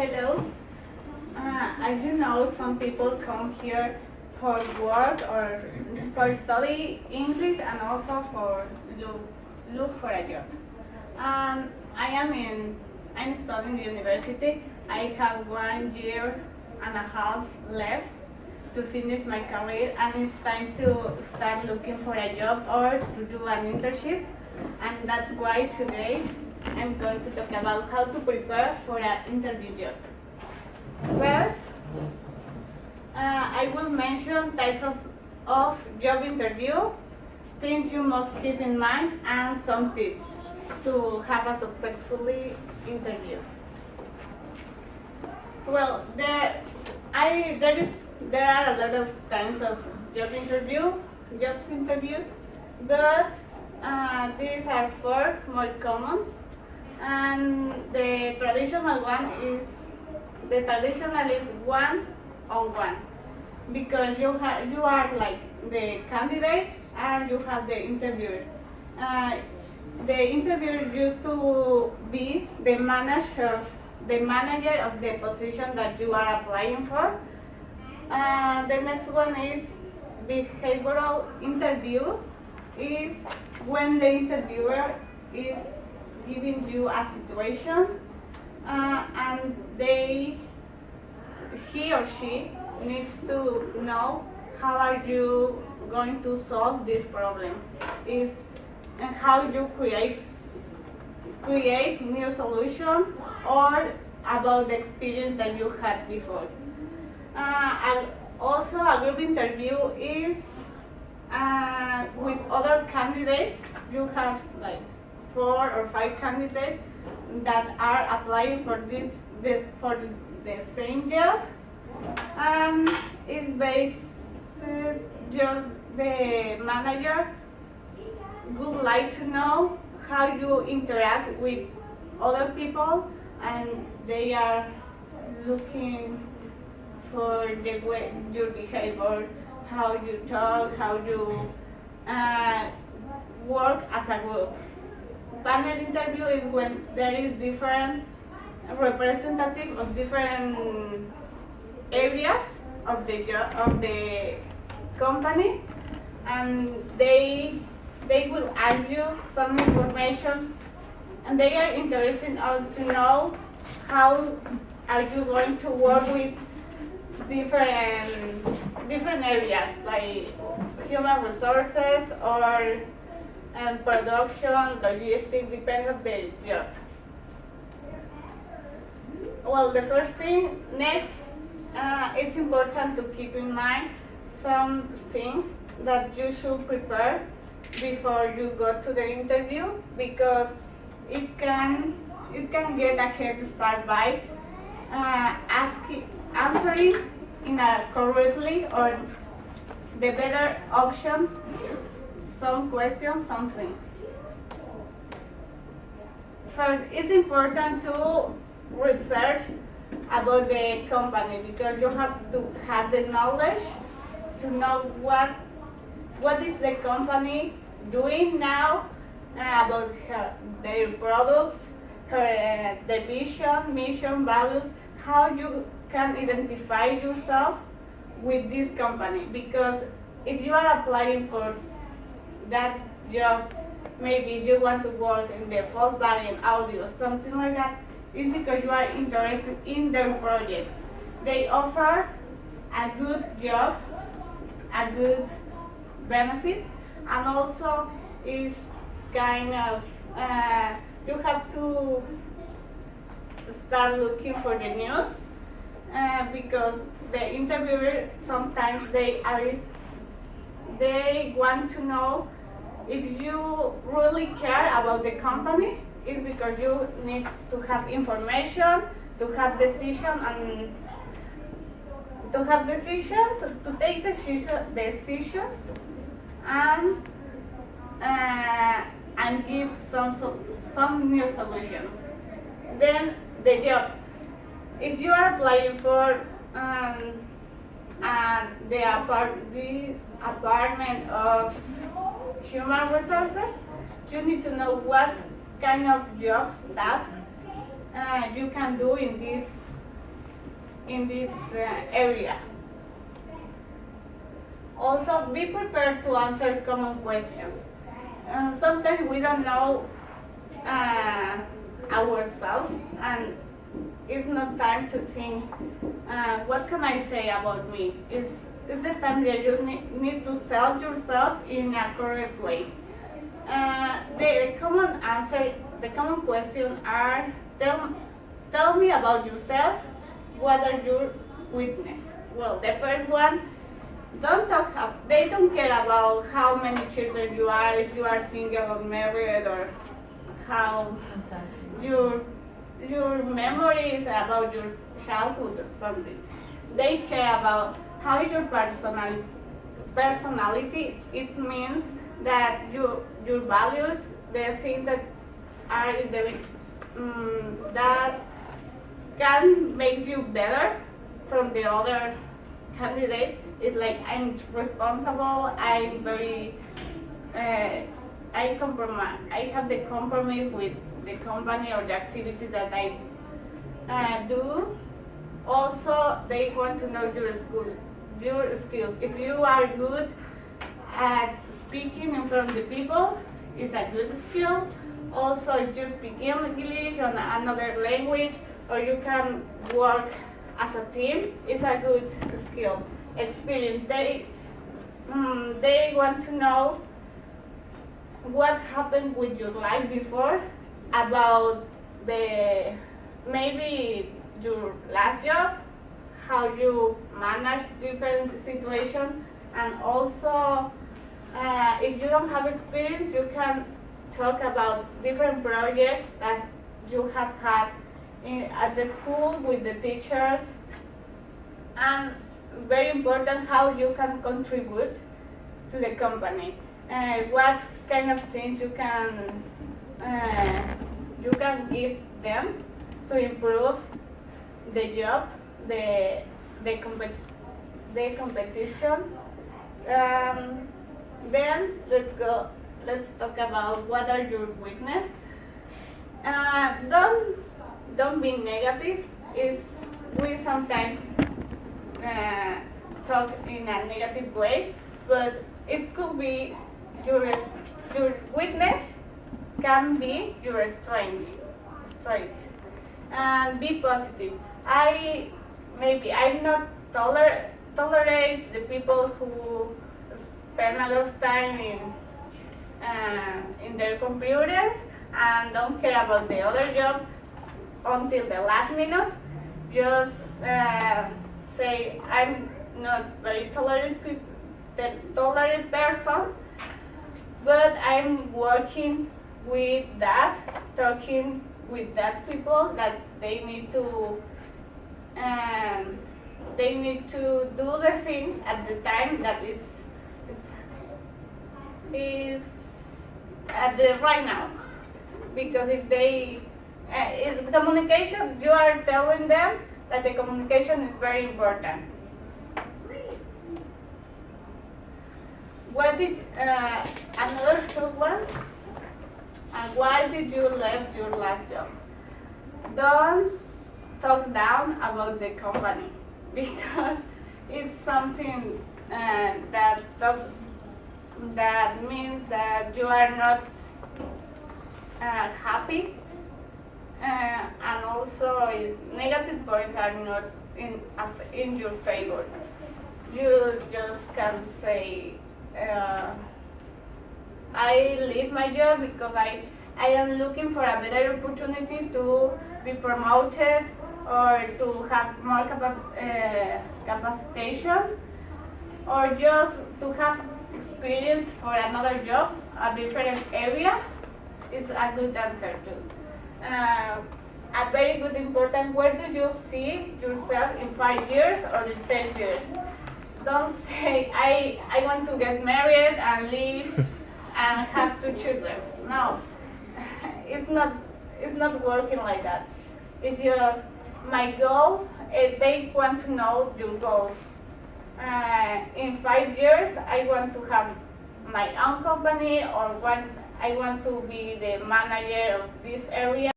Hello. As you know, some people come here for work or for study English and also for look for a job. And I'm studying university. I have 1 year and a half left to finish my career, and it's time to start looking for a job or to do an internship. And that's why today I'm going to talk about how to prepare for an interview job. First, I will mention types of job interview, things you must keep in mind, and some tips to have a successfully interview. Well, there are a lot of types of jobs interviews, but these are 4 more common, and the traditional is one-on-one, because you are like the candidate and you have the interviewer. The interviewer used to be the manager of the position that you are applying for. The next one is behavioral interview. Is when the interviewer is giving you a situation and he or she needs to know how are you going to solve this problem, and how you create new solutions or about the experience that you had before. And also a group interview is with other candidates. You have like 4 or 5 candidates that are applying for the same job, and it's based just the manager would like to know how you interact with other people, and they are looking for the way your behavior, how you talk, how you work as a group. Panel interview is when there is different representatives of different areas of the company, and they will ask you some information, and they are interested to know how are you going to work with different areas like human resources or production, logistics, depends on the job. Well, the first thing, next, it's important to keep in mind some things that you should prepare before you go to the interview, because it can get a head start by answering in a correctly, or the better option, some questions, some things. First, it's important to research about the company, because you have to have the knowledge to know what is the company doing now, about their products, the vision, mission, values, how you can identify yourself with this company. Because if you are applying for that job, maybe you want to work in the Volkswagen, Audi, or something like that, it's because you are interested in their projects. They offer a good job, a good benefits, and also is kind of you have to start looking for the news, because the interviewer sometimes they want to know if you really care about the company. Is because you need to have information, to have decision, and to take decisions, and give some new solutions. Then the job. If you are applying for the apartment of human resources, you need to know what kind of jobs, tasks you can do in this in this area. Also, be prepared to answer common questions. Sometimes we don't know ourselves, and it's not time to think, what can I say about me? It's the time that you need to sell yourself in a correct way. The common questions are, tell me about yourself, what are your weaknesses? Well, the first one, they don't care about how many children you are, if you are single or married, or how your memories about your childhood or something. They care about how is your personality. It means that your values, the things that are that can make you better from the other candidates. It's like, I'm responsible, I'm very I have the compromise with the company or the activity that I do. Also, they want to know your skills. If you are good at speaking in front of the people, it's a good skill. Also, if you speak English or another language, or you can work as a team, it's a good skill. Experience. They want to know what happened with your life before, about maybe your last job, how you manage different situations, and also if you don't have experience, you can talk about different projects that you have had at the school with the teachers, and very important, how you can contribute to the company. What kind of things you can give them to improve the job, the competition. Then let's talk about what are your weaknesses. Don't be negative. We sometimes talk in a negative way, but it could be your weakness can be your strength. And be positive. I not tolerate the people who spend a lot of time in their computers and don't care about the other job until the last minute. Just say, I'm not very tolerant person, but I'm working with that, talking with that people that they need to do the things at the time that is at the right now. Because if they communication, you are telling them that the communication is very important. What did another two ones? And why did you leave your last job? Don't talk down about the company, because it's something that means that you are not happy, and also negative points are not in your favor. You just can say, I leave my job because I am looking for a better opportunity to be promoted or to have more capacitation, or just to have experience for another job, a different area. It's a good answer too. A very good important, where do you see yourself in 5 years or in 10 years? Don't say, I want to get married and live and have 2 children. No, it's not working like that. It's just my goals. They want to know your goals. In 5 years, I want to have my own company, or I want to be the manager of this area.